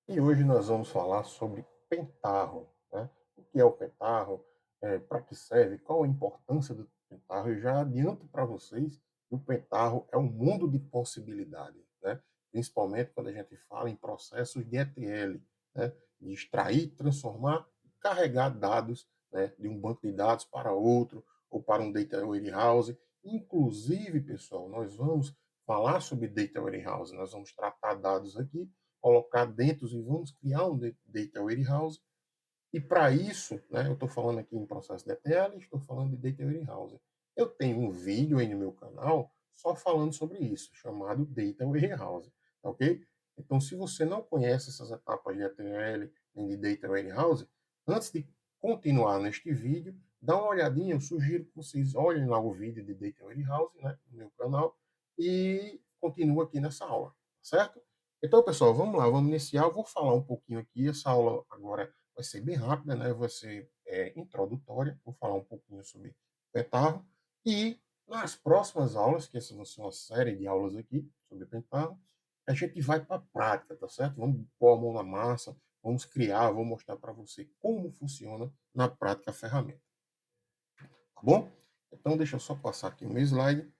E hoje nós vamos falar sobre Pentarro, né? O que é o Pentarro? Para que serve? Qual a importância do Pentarro? Eu já adianto para vocês que o Pentarro é um mundo de possibilidades, né? Principalmente quando a gente fala em processos de ETL, né? De extrair, transformar e carregar dados, né? De um banco de dados para outro ou para um Data Warehouse. Inclusive, pessoal, nós vamos falar sobre Data Warehouse, nós vamos tratar dados aqui, colocar dentro e vamos criar um Data Warehouse. E para isso, né, eu estou falando aqui em processo de ETL, estou falando de Data Warehouse. Eu tenho um vídeo aí no meu canal só falando sobre isso, chamado Data Warehouse, tá ok? Então, se você não conhece essas etapas de ETL nem de Data Warehouse, antes de continuar neste vídeo, dá uma olhadinha, eu sugiro que vocês olhem lá o vídeo de Data Warehouse, né, no meu canal, e continuem aqui nessa aula, certo? Então, pessoal, vamos lá, vamos iniciar. Eu vou falar um pouquinho aqui, essa aula agora vai ser bem rápida, né? Vai ser introdutória. Vou falar um pouquinho sobre Pentarro. E nas próximas aulas, que essa vai ser uma série de aulas aqui sobre Pentarro, a gente vai para a prática, tá certo? Vamos pôr a mão na massa, vamos criar, vou mostrar para você como funciona na prática a ferramenta, tá bom? Então, deixa eu só passar aqui o meu slide.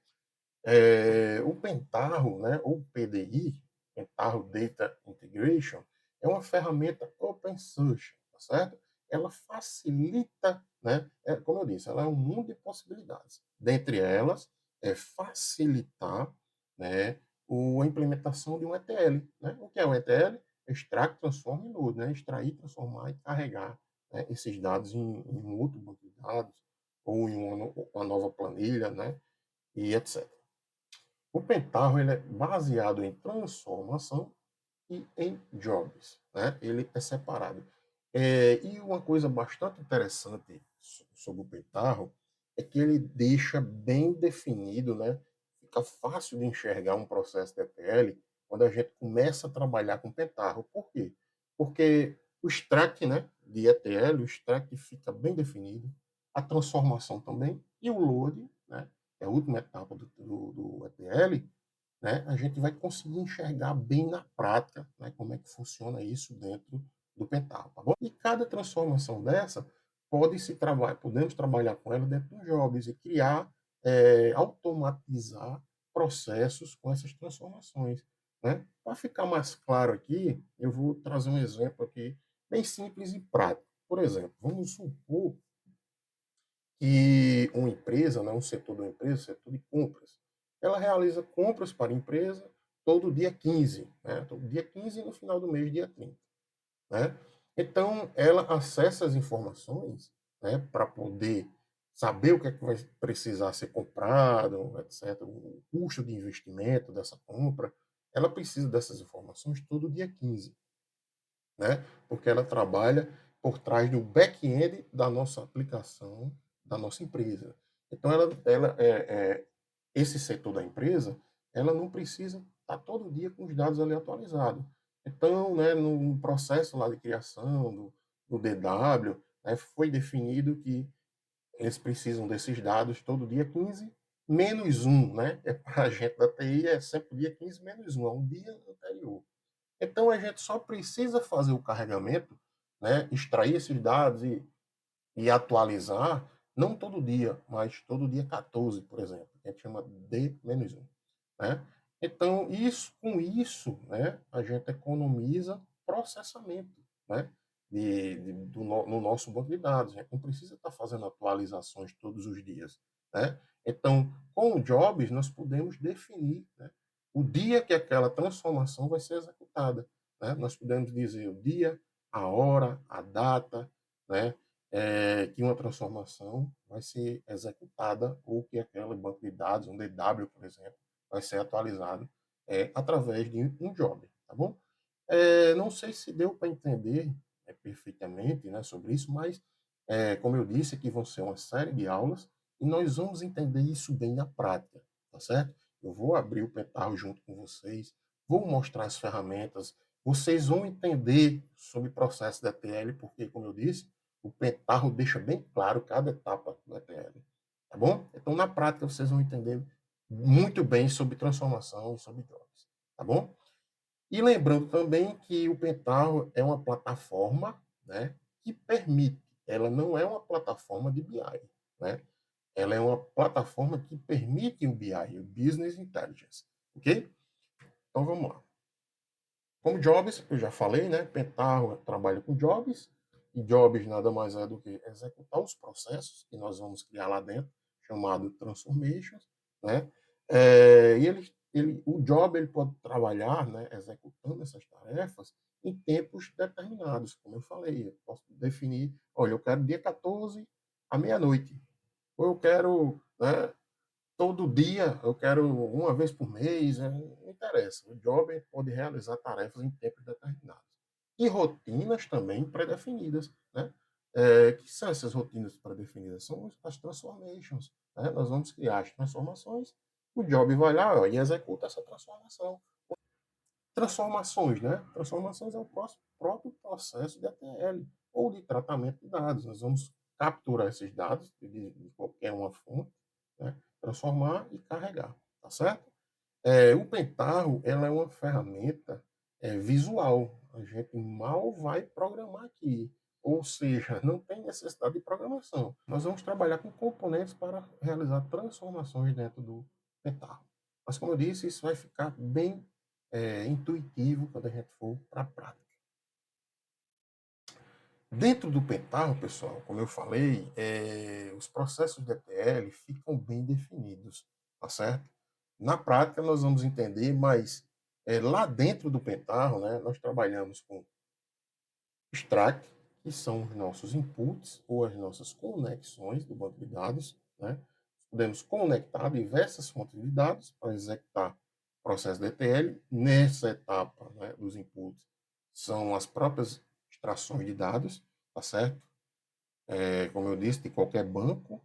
O Pentarro, né, ou PDI, Pentarro Data Integration, é uma ferramenta open source, tá certo? Ela facilita, né, como eu disse, ela é um mundo de possibilidades. Dentre elas, é facilitar, né, a implementação de um ETL. Né? O que é um ETL? Extract, transform e load, né? Extrair, transformar e carregar, né, esses dados em um outro banco de dados ou em uma nova planilha, né, e etc. O Pentarro ele é baseado em transformação e em jobs, né? Ele é separado. E uma coisa bastante interessante sobre o Pentarro é que ele deixa bem definido, né? Fica fácil de enxergar um processo de ETL quando a gente começa a trabalhar com Pentarro. Por quê? Porque o extract, né, de ETL, o extract fica bem definido, a transformação também, e o load, né, é a última etapa do ETL, né, a gente vai conseguir enxergar bem na prática, né, como é que funciona isso dentro do Pentarro, tá bom? E cada transformação dessa podemos trabalhar com ela dentro dos jobs e criar, automatizar processos com essas transformações, né? Para ficar mais claro aqui, eu vou trazer um exemplo aqui bem simples e prático. Por exemplo, vamos supor que uma empresa, né, um setor da empresa, setor de compras, ela realiza compras para a empresa todo dia 15, né, todo dia 15 e no final do mês, dia 30. Né? Então, ela acessa as informações, né, para poder saber o que é que vai precisar ser comprado, etc., o custo de investimento dessa compra. Ela precisa dessas informações todo dia 15, né? Porque ela trabalha por trás do back-end da nossa aplicação, da nossa empresa. Então, esse setor da empresa, ela não precisa estar todo dia com os dados ali atualizados. Então, né, no processo lá de criação do DW, né, foi definido que eles precisam desses dados todo dia 15 menos um, né? Para a gente da TI é sempre dia 15 menos um, é um dia anterior. Então a gente só precisa fazer o carregamento, né, extrair esses dados e atualizar, não todo dia, mas todo dia 14, por exemplo, que a gente chama de menos um, né? Então, com isso, né, a gente economiza processamento, né, no nosso banco de dados. A gente não precisa estar fazendo atualizações todos os dias, né? Então, com o Jobs, nós podemos definir, né, o dia que aquela transformação vai ser executada, né? Nós podemos dizer o dia, a hora, a data, né? Que uma transformação vai ser executada ou que aquele banco de dados, um DW, por exemplo, vai ser atualizado através de um job, tá bom? Não sei se deu para entender perfeitamente, né, sobre isso, mas, como eu disse, aqui vão ser uma série de aulas e nós vamos entender isso bem na prática, tá certo? Eu vou abrir o Pentarro junto com vocês, vou mostrar as ferramentas, vocês vão entender sobre o processo da ETL, porque, como eu disse, o Pentarro deixa bem claro cada etapa do ETL, tá bom? Então, na prática, vocês vão entender muito bem sobre transformação e sobre jobs, tá bom? E lembrando também que o Pentaho é uma plataforma, né, que permite, ela não é uma plataforma de BI, né? Ela é uma plataforma que permite o BI, o Business Intelligence, ok? Então vamos lá. Como jobs, eu já falei, né? Pentaho trabalha com jobs, e jobs nada mais é do que executar os processos que nós vamos criar lá dentro, chamado transformations, né? E o job ele pode trabalhar, né, executando essas tarefas em tempos determinados, como eu falei. Eu posso definir, olha, eu quero dia 14 à meia-noite, ou eu quero, né, todo dia, eu quero uma vez por mês, não interessa. O job pode realizar tarefas em tempos determinados. E rotinas também pré-definidas, né? Que são essas rotinas pré-definidas? São as transformations, né? Nós vamos criar as transformações, o job vai lá, ó, e executa essa transformação. Transformações, né? Transformações é o próprio processo de ETL ou de tratamento de dados. Nós vamos capturar esses dados de qualquer uma fonte, né? Transformar e carregar, tá certo? O Pentaho ela é uma ferramenta visual. A gente mal vai programar aqui, ou seja, não tem necessidade de programação. Nós vamos trabalhar com componentes para realizar transformações dentro do Pentaho. Mas, como eu disse, isso vai ficar bem intuitivo quando a gente for para a prática. Dentro do Pentaho, pessoal, como eu falei, os processos de ETL ficam bem definidos, tá certo? Na prática, nós vamos entender, mas lá dentro do Pentaho, né, nós trabalhamos com extract, que são os nossos inputs ou as nossas conexões do banco de dados, né? Podemos conectar diversas fontes de dados para executar o processo de ETL. Nessa etapa, né, dos inputs, são as próprias extrações de dados, tá certo? Como eu disse, de qualquer banco.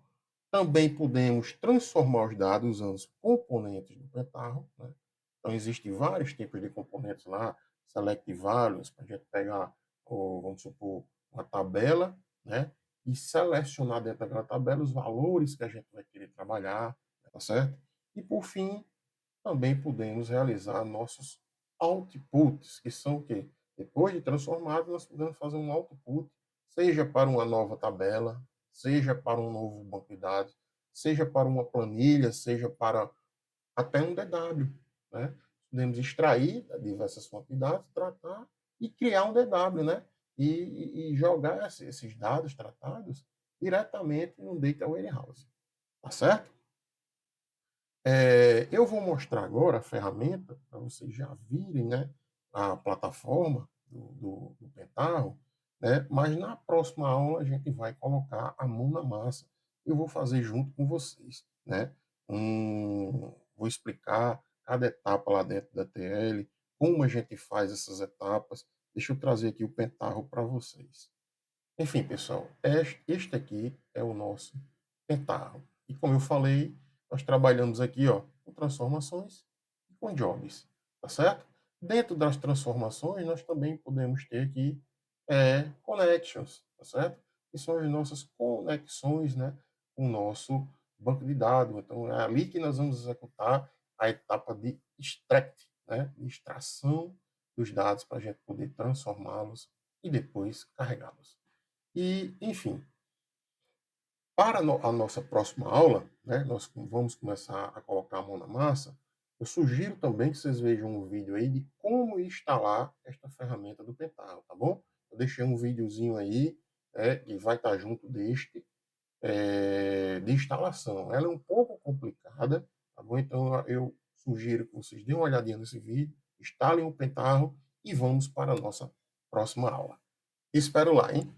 Também podemos transformar os dados usando os componentes do Pentaho, né? Então, existem vários tipos de componentes lá, select values, para a gente pegar, vamos supor, uma tabela, né? E selecionar dentro daquela tabela os valores que a gente vai querer trabalhar, tá certo? E, por fim, também podemos realizar nossos outputs, que são o quê? Depois de transformados, nós podemos fazer um output, seja para uma nova tabela, seja para um novo banco de dados, seja para uma planilha, seja para até um DW, né? Podemos extrair diversas fontes de dados, tratar e criar um DW, né? E jogar esses dados tratados diretamente no Data Warehouse, tá certo? Eu vou mostrar agora a ferramenta para vocês já virem, né, a plataforma do Pentaho, né, mas na próxima aula a gente vai colocar a mão na massa. Eu vou fazer junto com vocês, né? Vou explicar cada etapa lá dentro da TL, como a gente faz essas etapas. Deixa eu trazer aqui o Pentaho para vocês. Enfim, pessoal, este aqui é o nosso Pentaho. E como eu falei, nós trabalhamos aqui, ó, com transformações e com jobs, tá certo? Dentro das transformações, nós também podemos ter aqui connections, tá certo? Que são as nossas conexões, né, com o nosso banco de dados. Então, é ali que nós vamos executar a etapa de extract, né, de extração dos dados para a gente poder transformá-los e depois carregá-los. E, enfim, para a nossa próxima aula, né, nós vamos começar a colocar a mão na massa. Eu sugiro também que vocês vejam um vídeo aí de como instalar esta ferramenta do Pentaho, tá bom? Eu deixei um videozinho aí, que vai estar junto deste, de instalação. Ela é um pouco complicada, tá bom? Então eu sugiro que vocês deem uma olhadinha nesse vídeo, instalem o Pentaho e vamos para a nossa próxima aula. Espero lá, hein?